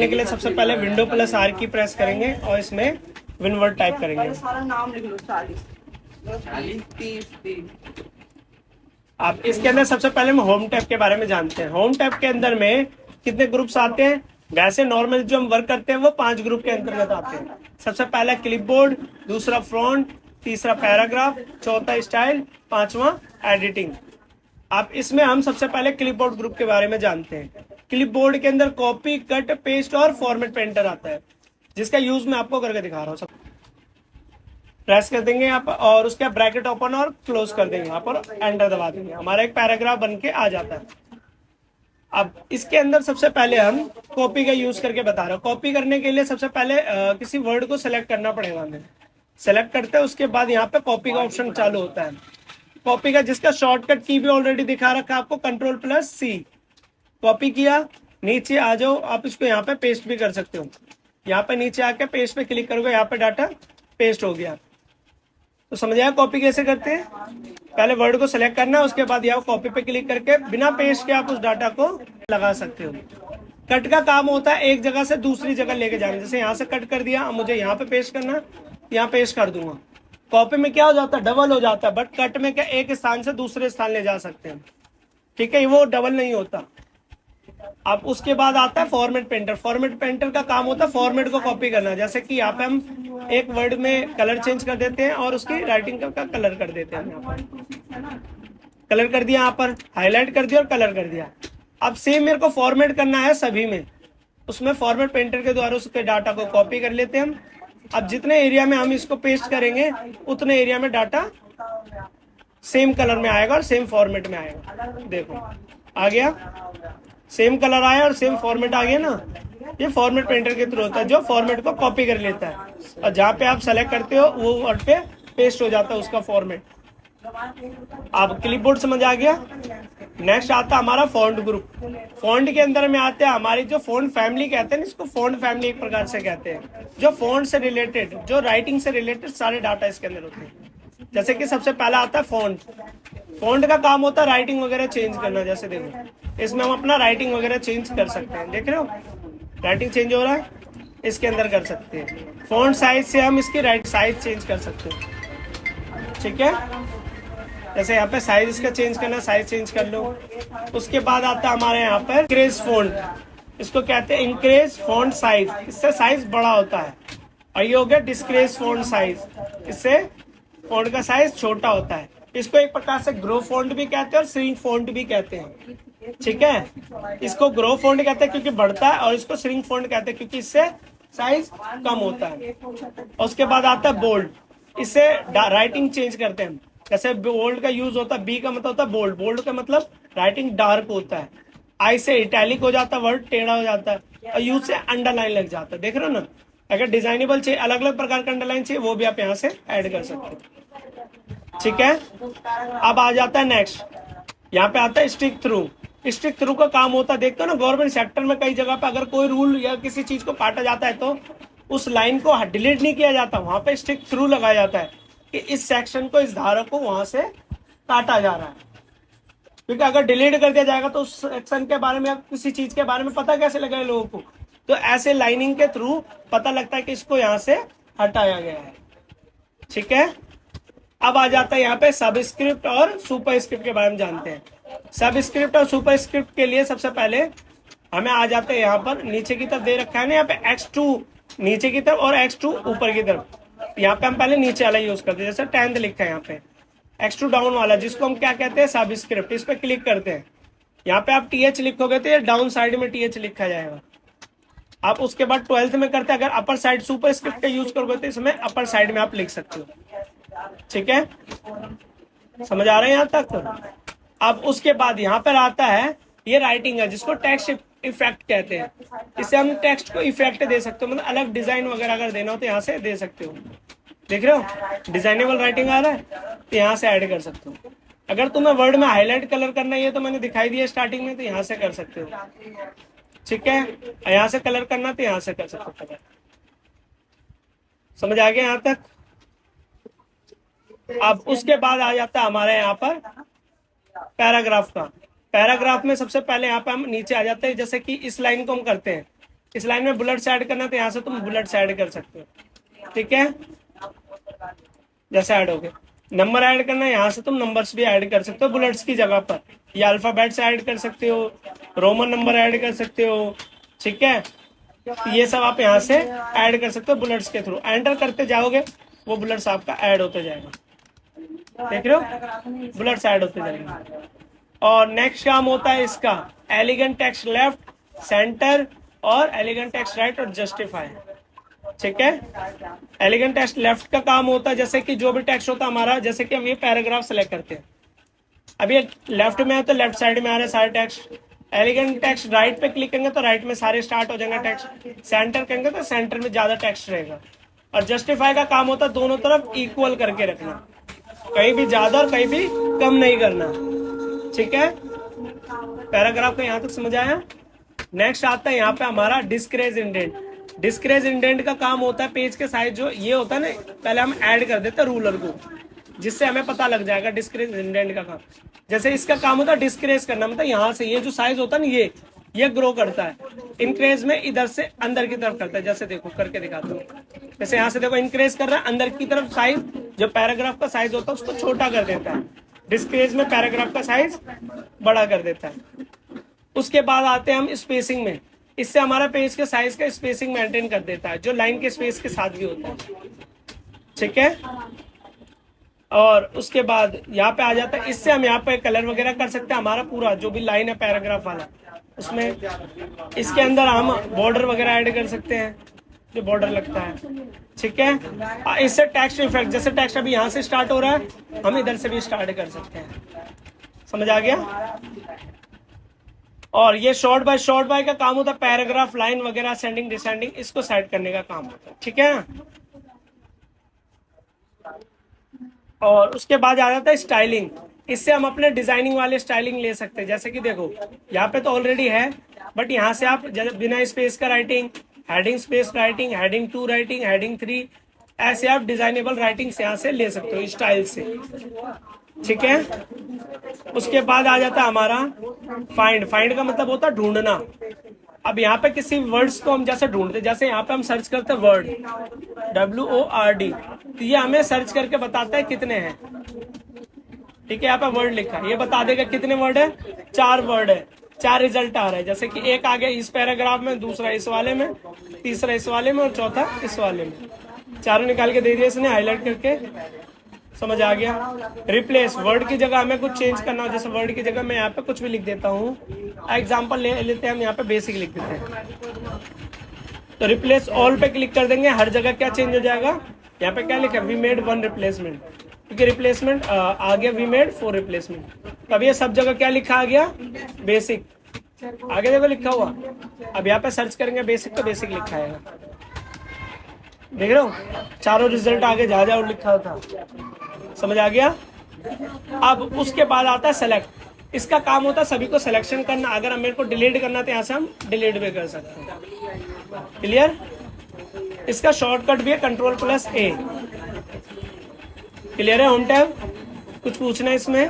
करने के लिए सबसे पहले विंडो प्लस आर की प्रेस करेंगे और इसमें विनवर्ड टाइप करेंगे। सारा नाम लिख लो, 40 40 30 आप इसके अंदर सबसे पहले हम होम टैब के बारे में जानते हैं। होम टैब के अंदर में कितने ग्रुप्स आते हैं? वैसे नॉर्मल जो हम वर्क करते हैं वो 5 ग्रुप के अंतर्गत आते हैं। सबसे पहला क्लिपबोर्ड, दूसरा फ्रंट, तीसरा पैराग्राफ, चौथा स्टाइल, पांचवा एडिटिंग। आप इसमें हम सबसे पहले क्लिपबोर्ड ग्रुप के बारे में जानते हैं। क्लिपबोर्ड के अंदर कॉपी, कट, पेस्ट और फॉर्मेट पेंटर आता है, जिसका यूज मैं आपको करके दिखा रहा हूँ। सब प्रेस कर देंगे यहाँ पर और उसके ब्रैकेट ओपन और क्लोज कर देंगे, यहाँ पर एंटर दबा देंगे, हमारा एक पैराग्राफ बन के आ जाता है। अब इसके अंदर सबसे पहले हम कॉपी का यूज करके बता रहे हैं। कॉपी करने के लिए सबसे पहले किसी वर्ड को सिलेक्ट करना पड़ेगा हमें। सेलेक्ट करते हैं, उसके बाद यहाँ पे कॉपी का ऑप्शन चालू होता है। कॉपी का जिसका शॉर्टकट की भी ऑलरेडी दिखा रखा है आपको, Ctrl+C। कॉपी किया, नीचे आ जाओ, आप इसको यहाँ पे पेस्ट भी कर सकते हो। यहाँ पे नीचे आके पेस्ट पे क्लिक करोगे, यहाँ पे डाटा पेस्ट हो गया। तो समझ आया कॉपी कैसे करते हैं? पहले वर्ड को सिलेक्ट करना है, उसके बाद यहाँ कॉपी पे क्लिक करके बिना पेस्ट के आप उस डाटा को लगा सकते हो। कट का काम होता है एक जगह से दूसरी जगह लेके जाना। जैसे यहाँ से कट कर दिया, मुझे यहाँ पे पेस्ट करना, यहाँ पेस्ट कर दूंगा। कॉपी में क्या हो जाता है? डबल हो जाता है। बट कट में क्या एक स्थान से दूसरे स्थान ले जा सकते हैं, ठीक है, वो डबल नहीं होता। अब उसके बाद आता है फॉर्मेट पेंटर। फॉर्मेट पेंटर का काम होता है फॉर्मेट को कॉपी करना। जैसे कि यहाँ पे हम एक वर्ड में कलर चेंज कर देते हैं और उसकी राइटिंग का कलर कर देते हैं। यहाँ पर कलर कर दिया, यहाँ पर हाईलाइट कर दिया और कलर कर दिया। अब सेम मेरे को फॉर्मेट करना है सभी में, उसमें फॉर्मेट पेंटर के द्वारा उसके डाटा को कॉपी कर लेते हैं हम। अब जितने एरिया में हम इसको पेस्ट करेंगे उतने एरिया में डाटा सेम कलर में आएगा और सेम फॉर्मेट में आएगा। देखो आ गया, सेम कलर आया और सेम फॉर्मेट आ गया ना। ये फॉर्मेट पेंटर के थ्रू होता है, जो फॉर्मेट को कॉपी कर लेता है और जहाँ पे आप सेलेक्ट करते हो वो वर्ड पे पेस्ट हो जाता है उसका फॉर्मेट। अब क्लिपबोर्ड समझ आ गया। नेक्स्ट आता है हमारा फॉन्ट ग्रुप। फॉन्ट के अंदर में आते हैं हमारी जो फॉन्ट फैमिली कहते हैं, इसको फॉन्ट फैमिली एक प्रकार से कहते हैं। जो फॉन्ट से रिलेटेड, जो राइटिंग से रिलेटेड सारे डाटा इसके अंदर होते हैं। जैसे कि सबसे पहला आता है फॉन्ट। फॉन्ट का काम होता है राइटिंग वगैरह चेंज करना। जैसे देखो इसमें हम अपना राइटिंग वगैरह चेंज कर सकते हैं। देख रहे हो राइटिंग चेंज हो रहा है, इसके अंदर कर सकते हैं। फॉन्ट साइज से हम इसकी राइट साइज चेंज कर सकते हैं, ठीक है। जैसे यहाँ पे साइज इसका चेंज करना, साइज चेंज कर लो। उसके बाद आता है हमारे यहाँ पर इंक्रीज फॉन्ट। इसको कहते हैं इंक्रीज फॉन्ट साइज, इससे साइज बड़ा होता है। और ये हो गया डिस्क्रीज फॉन्ट साइज, इससे फॉन्ट का साइज छोटा होता है। इसको एक प्रकार से ग्रो फॉन्ट भी कहते हैं और श्रिंक फॉन्ट भी कहते हैं, ठीक है। इसको ग्रो फॉन्ट कहते हैं क्योंकि बढ़ता है और इसको श्रिंक फॉन्ट कहते हैं क्योंकि इससे साइज कम होता है। और उसके बाद आता है बोल्ड। इससे राइटिंग चेंज करते हैं। जैसे बोल्ड का यूज होता है, बी का मतलब होता है बोल्ड। बोल्ड का मतलब राइटिंग डार्क होता है। आई से इटैलिक हो जाता है, वर्ड टेढ़ा हो जाता है। और यू से अंडरलाइन लग जाता है। देख रहे हो ना, अगर डिजाइनेबल चाहिए, अलग अलग प्रकार का अंडरलाइन चाहिए, वो भी आप यहाँ से ऐड कर सकते हो, ठीक है। अब आ जाता है नेक्स्ट, यहाँ पे आता है स्टिक थ्रू। स्टिक थ्रू का काम होता है, देखते हो ना गवर्नमेंट सेक्टर में कई जगह पे अगर कोई रूल या किसी चीज को काटा जाता है तो उस लाइन को डिलीट नहीं किया जाता, वहां पे स्टिक थ्रू लगाया जाता है कि इस सेक्शन को, इस धारा को वहां से काटा जा रहा है। क्योंकि अगर डिलीट कर दिया जाएगा तो उस सेक्शन के बारे में, किसी चीज के बारे में पता कैसे लगेगा लोगों को? तो ऐसे लाइनिंग के थ्रू पता लगता है कि इसको यहाँ से हटाया गया है, ठीक है। अब आ जाता है यहाँ पे सबस्क्रिप्ट और सुपरस्क्रिप्ट के बारे में जानते हैं। सबस्क्रिप्ट और सुपरस्क्रिप्ट के लिए सबसे पहले हमें आ जाते हैं यहाँ पर, नीचे की तरफ दे रखा है ना यहाँ पे X2 नीचे की तरफ और X2 ऊपर की तरफ। यहाँ पे हम पहले नीचे वाला यूज करते हैं। जैसे 10th लिखा है यहाँ पे, X2 डाउन वाला, जिसको हम क्या कहते हैं? सबस्क्रिप्ट। इस पे क्लिक करते हैं, यहाँ पे आप TH लिखोगे तो ये डाउन साइड में TH लिखा जाएगा। आप उसके बाद 12th में करते हैं, अगर अपर साइड सुपरस्क्रिप्ट का यूज करोगे तो इसमें अपर साइड में आप लिख सकते हो, ठीक है। समझ आ रहे हैं यहाँ तक? अब उसके बाद यहाँ पर आता है ये राइटिंग है, जिसको टेक्स्ट इफेक्ट कहते हैं। इससे हम टेक्स्ट को इफेक्ट दे सकते हो, मतलब अलग डिजाइन वगैरह अगर देना हो तो यहाँ से दे सकते हो। देख रहे हो डिजाइनेबल राइटिंग आ रहा है तो यहाँ से ऐड कर सकते हो। अगर तुम्हें वर्ड में हाईलाइट कलर करना है तो मैंने दिखाई दिया स्टार्टिंग में, तो यहाँ से कर सकते हो, ठीक है। यहाँ से कलर करना तो यहाँ से कर सकते हो। समझ आ गया यहाँ तक? अब उसके बाद आ जाता है हमारे यहाँ पर पैराग्राफ का। पैराग्राफ में सबसे पहले यहाँ पे हम नीचे आ जाते हैं। जैसे कि इस लाइन को हम करते हैं, इस लाइन में बुलेट्स ऐड करना तो यहाँ से तुम बुलेट्स ऐड कर सकते हो, ठीक है, जैसे ऐड हो गए। नंबर ऐड करना, यहाँ से तुम नंबर्स भी ऐड कर सकते हो बुलेट्स की जगह पर, या अल्फाबेट्स ऐड कर सकते हो, रोमन नंबर ऐड कर सकते हो, ठीक है। ये सब आप यहाँ से ऐड कर सकते हो बुलेट्स के थ्रू। एंटर करते जाओगे वो बुलेट्स आपका ऐड होते जाएगा, देख रहे हो, बुलेट्स ऐड होते जाएंगे। और नेक्स्ट काम होता है इसका एलिगेंट टेक्स्ट लेफ्ट, सेंटर और एलिगेंट टेक्स्ट राइट और जस्टिफाई, ठीक है। एलिगेंट टेक्स्ट लेफ्ट का काम होता है जैसे कि जो भी टेक्स्ट होता है हमारा, जैसे कि हम ये पैराग्राफ सेलेक्ट करते हैं, अब ये लेफ्ट में है तो लेफ्ट साइड में आ रहे सारे टेक्स्ट। एलिगेंट टेक्स्ट राइट पे क्लिक करेंगे तो राइट में सारे स्टार्ट हो जाएंगे टेक्स्ट। सेंटर करेंगे तो सेंटर में ज्यादा टेक्स्ट रहेगा। और जस्टिफाई का काम होता है दोनों तरफ इक्वल करके रखना, कहीं भी ज्यादा और कहीं भी कम नहीं करना, ठीक है। पैराग्राफ को यहाँ तक समझ आया। नेक्स्ट आता है यहाँ पे हमारा डिस्करेज इंडेंट। डिस्करेज इंडेंट का काम होता है पेज के साइज जो ये होता है ना, पहले हम ऐड कर देते हैं रूलर को, जिससे हमें पता लग जाएगा डिस्करेज इंडेंट का काम। जैसे इसका काम होता है डिस्करेज करना, मतलब यहाँ से ये जो साइज होता है ना ये ग्रो करता है। इंक्रेज में इधर से अंदर की तरफ करता है, जैसे देखो करके दिखाता हूँ। जैसे यहाँ से देखो इंक्रेज कर रहा है, अंदर की तरफ साइज जो पैराग्राफ का साइज होता है उसको छोटा कर देता है। डिस्करेज में पैराग्राफ का साइज बड़ा कर देता है। उसके बाद आते हैं हम स्पेसिंग में। इससे हमारा पेज के साइज का स्पेसिंग मेंटेन कर देता है, जो लाइन के स्पेस के साथ भी होता है, ठीक है। और उसके बाद यहाँ पे आ जाता है, इससे हम यहाँ पे कलर वगैरह कर सकते हैं। हमारा पूरा जो भी लाइन है पैराग्राफ वाला, उसमें इसके अंदर हम बॉर्डर वगैरह ऐड कर सकते हैं, जो बॉर्डर लगता है, ठीक है। इससे टेक्स्ट इफेक्ट, जैसे टेक्स्ट अभी यहाँ से स्टार्ट हो रहा है, हम इधर से भी स्टार्ट कर सकते हैं, समझ आ गया। और ये शॉर्ट बाय का काम होता है, पैराग्राफ लाइन वगैरह सेंडिंग डिसेंडिंग इसको सेट करने का काम होता है, ठीक है। और उसके बाद आ जाता है स्टाइलिंग। इससे हम अपने डिजाइनिंग वाले स्टाइलिंग ले सकते हैं। जैसे कि देखो यहाँ पे तो ऑलरेडी है, बट यहाँ से आप बिना स्पेस का writing, heading space writing, heading 2 writing, heading 3, ऐसे आप डिजाइनेबल राइटिंग यहाँ से ले सकते हो स्टाइल से, ठीक है। उसके बाद आ जाता है हमारा फाइंड। फाइंड का मतलब होता है ढूंढना। अब यहाँ पे किसी वर्ड्स को हम जैसे ढूंढते, जैसे यहाँ पे हम सर्च करते हैं वर्ड WORD, तो ये हमें सर्च करके बताता है कितने हैं, ठीक है। यहाँ पे वर्ड लिखा है, ये बता देगा कितने वर्ड है, 4 वर्ड है, 4 रिजल्ट आ रहा है। जैसे कि एक आ गया इस पैराग्राफ में, दूसरा इस वाले में, तीसरा इस वाले में और चौथा इस वाले में। चारों निकाल के दे दिया इसने हाईलाइट करके, समझ आ गया। रिप्लेस, वर्ड की जगह हमें कुछ चेंज करना हो, जैसे वर्ड की जगह मैं यहाँ पे कुछ भी लिख देता हूँ। एग्जाम्पल ले लेते हैं हम, यहाँ पे बेसिक लिख देते हैं, तो रिप्लेस ऑल पे क्लिक कर देंगे, हर जगह क्या चेंज हो जाएगा। यहाँ पे क्या लिखा है, वी मेड 1 रिप्लेसमेंट, क्योंकि रिप्लेसमेंट आ गया वी मेड 4 रिप्लेसमेंट। तब ये सब जगह क्या लिखा आ गया, बेसिक, आगे देखो लिखा हुआ। अब यहाँ पे सर्च करेंगे बेसिक तो बेसिक लिखा आएगा, देख रहे हो, चारों रिजल्ट आगे जा और लिखा था, समझ आ गया। अब उसके बाद आता है सेलेक्ट। इसका काम होता है सभी को सिलेक्शन करना। अगर हम मेरे को डिलीट करना तो यहाँ से हम डिलीट भी कर सकते हैं, क्लियर। इसका शॉर्टकट भी है Ctrl+A, क्लियर है। होम टैब, कुछ पूछना है इसमें।